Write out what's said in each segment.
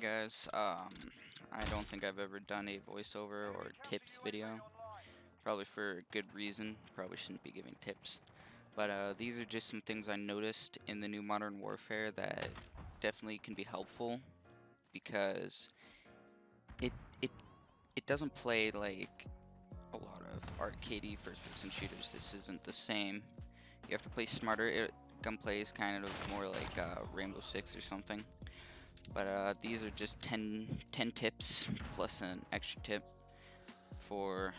guys, I don't think I've ever done a voiceover or tips video. Probably for a good reason. Probably shouldn't be giving tips. But these are just some things I noticed in the new Modern Warfare that definitely can be helpful because it it it doesn't play like a lot of arcadey first-person shooters. This isn't the same. You have to play smarter. Gunplay is kind of more like Rainbow Six or something. But these are just 10 tips plus an extra tip for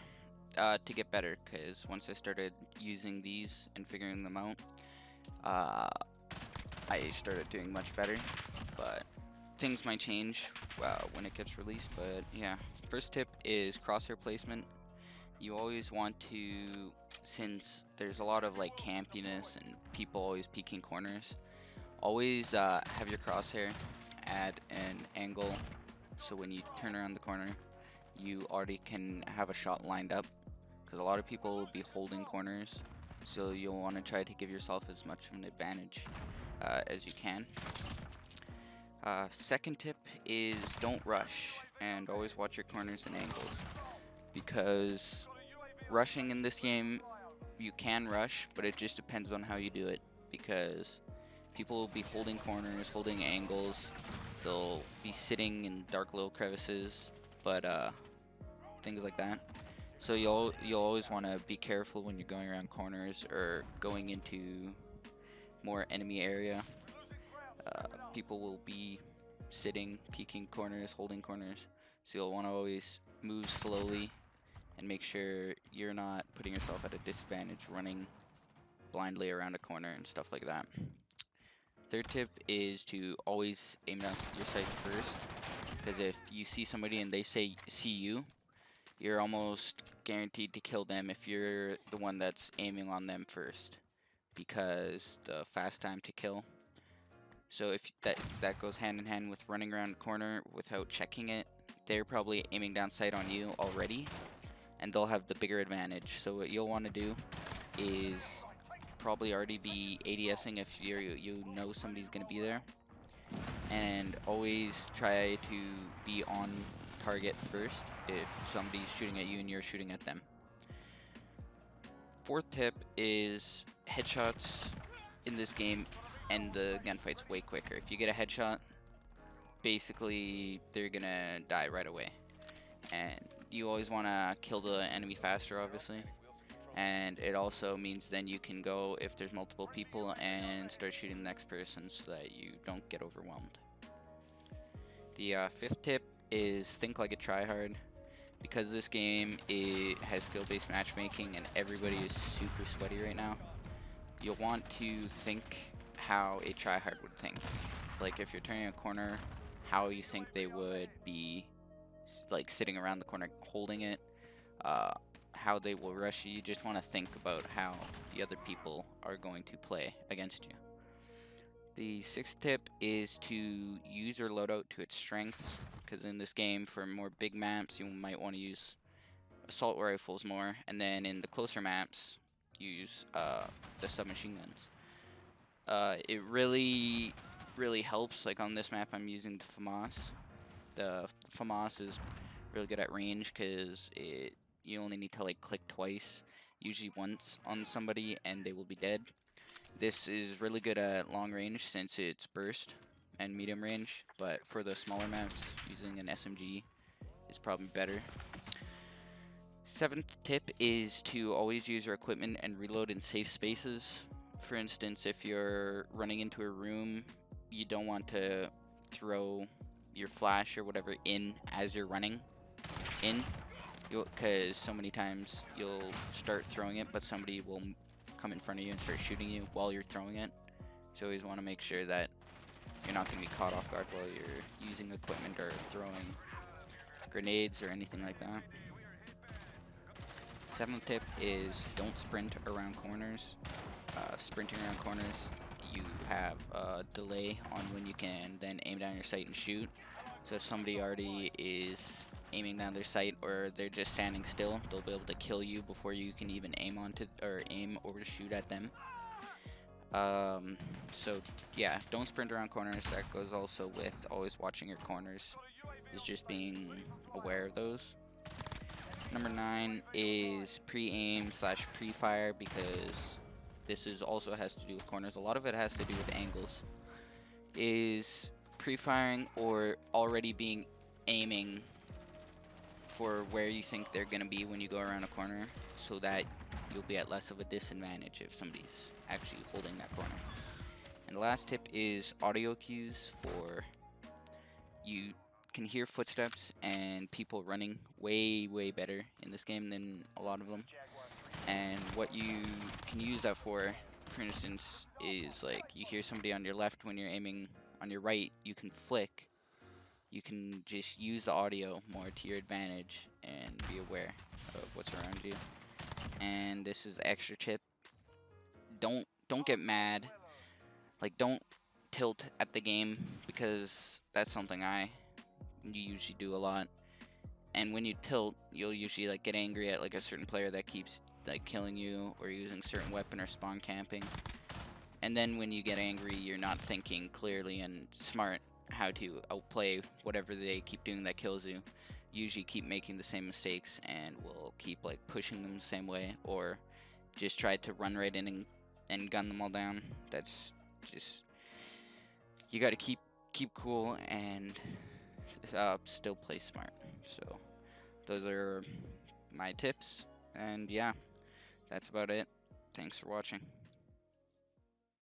to get better. Because once I started using these and figuring them out, uh, I started doing much better. But things might change when it gets released. But yeah, first tip is crosshair placement. You always want to, since there's a lot of like campiness and people always peeking corners, always have your crosshair at an angle so when you turn around the corner you already can have a shot lined up, because a lot of people will be holding corners, so you'll want to try to give yourself as much of an advantage as you can. Second tip is don't rush and always watch your corners and angles, because rushing in this game, you can rush, but it just depends on how you do it, because people will be holding corners, holding angles. They'll be sitting in dark little crevices, but things like that. So you'll always want to be careful when you're going around corners or going into more enemy area. People will be sitting, peeking corners, holding corners. So you'll want to always move slowly and make sure you're not putting yourself at a disadvantage running blindly around a corner and stuff like that. Third tip is to always aim down your sights first, because if you see somebody and they see you, you're almost guaranteed to kill them if you're the one that's aiming on them first, because the fast time to kill. So if that goes hand in hand with running around a corner without checking it, they're probably aiming down sight on you already, and they'll have the bigger advantage. So what you'll want to do is probably already be ADSing if you know somebody's going to be there, and always try to be on target first if somebody's shooting at you and you're shooting at them. Fourth tip is headshots in this game end the gunfights way quicker. If you get a headshot, basically they're gonna die right away, and you always want to kill the enemy faster, obviously. And it also means then you can go, if there's multiple people, and start shooting the next person so that you don't get overwhelmed. The fifth tip is think like a tryhard, because this game has skill-based matchmaking and everybody is super sweaty right now. You'll want to think how a tryhard would think. Like if you're turning a corner, how you think they would be like sitting around the corner holding it, how they will rush you. You just want to think about how the other people are going to play against you. The sixth tip is to use your loadout to its strengths, because in this game, for more big maps, you might want to use assault rifles more, and then in the closer maps, you use the submachine guns. It really helps. Like on this map, I'm using the FAMAS. The FAMAS is really good at range because you only need to like click twice, usually once on somebody, and they will be dead. This is really good at long range since it's burst and medium range, but for the smaller maps, using an SMG is probably better. Seventh tip is to always use your equipment and reload in safe spaces. For instance, if you're running into a room, you don't want to throw your flash or whatever in as you're running in, because so many times you'll start throwing it, but somebody will come in front of you and start shooting you while you're throwing it. So you always want to make sure that you're not going to be caught off guard while you're using equipment or throwing grenades or anything like that. Seventh tip is don't sprint around corners. Sprinting around corners, you have a delay on when you can then aim down your sight and shoot. So if somebody already is aiming down their sight, or they're just standing still, they'll be able to kill you before you can even aim or shoot at them. So yeah, don't sprint around corners. That goes also with always watching your corners, is just being aware of those. Number 9 is pre-aim slash pre-fire, because this is also has to do with corners. A lot of it has to do with angles. Is pre-firing or already being aiming for where you think they're gonna be when you go around a corner, so that you'll be at less of a disadvantage if somebody's actually holding that corner. And the last tip is audio cues. For you can hear footsteps and people running way better in this game than a lot of them. And what you can use that for instance, is like you hear somebody on your left when you're aiming on your right, you can flick. You can just use the audio more to your advantage and be aware of what's around you. And this is extra tip. Don't get mad. Like, don't tilt at the game, because that's something you usually do a lot. And when you tilt, you'll usually like get angry at like a certain player that keeps like killing you or using a certain weapon or spawn camping. And then when you get angry, you're not thinking clearly and smart how to outplay whatever they keep doing that kills you. You usually keep making the same mistakes and will keep like pushing them the same way, or just try to run right in and gun them all down. That's just, you got to keep cool and still play smart. So those are my tips, and yeah, that's about it. Thanks for watching.